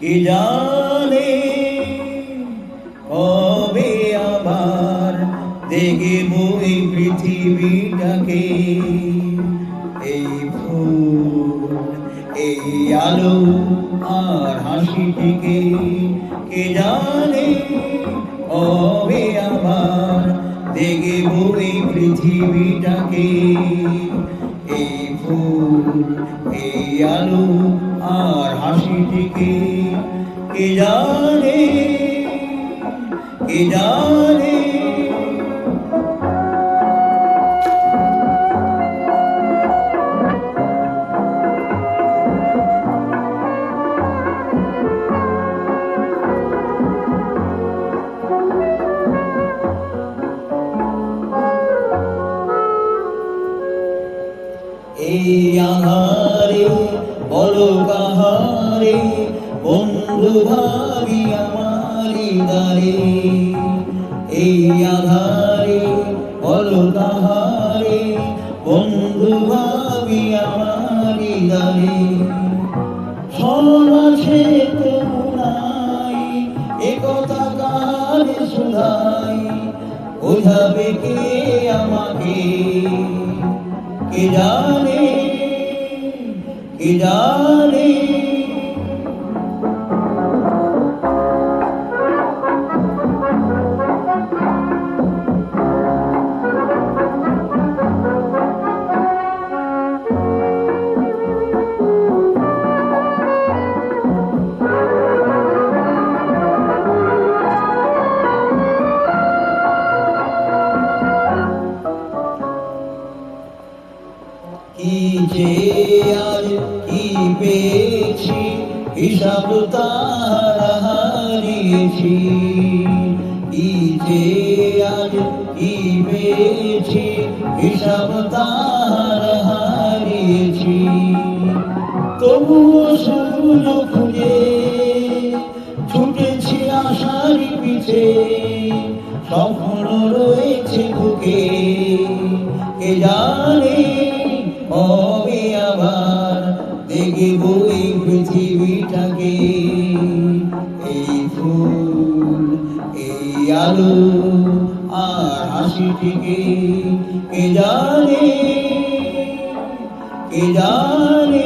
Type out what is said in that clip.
কে জানে কবে আবার দেখব এই পৃথিবীটাকে, এই ফুল, এই আলো আর হাসিটিকে। কে জানে কবে আবার দেখব এই পৃথিবীটাকে, এই ফুল, এই আলো আর হাসিটিকে। কে জানে, কে জানে। এই আধারে বলো কাহারে বন্ধু ভাবি আমারি দ্বারে, এই আধারে বলো কাহারে বন্ধু ভাবি আমারি দ্বারে। সব আছে নাই একথা কারে শুধাই, বোঝাবে কে আমাকে, কে জানে, কে জানে। কি যে আজ কি পেয়েছি, হিসাব তার হারিয়েছি। কি যে আজ কি পেয়েছি, হিসাব তার হারিয়েছি। তবুও সুযোগ খুঁজে ছুটেছি আশারি পিছে, স্বপ্ন রয়েছে বুকে। কে জানে কবে আবার দেখব এই পৃথিবীটাকে, এই ফুল, এই আলো আর হাসিটিকে। কে জানে, কে জানে।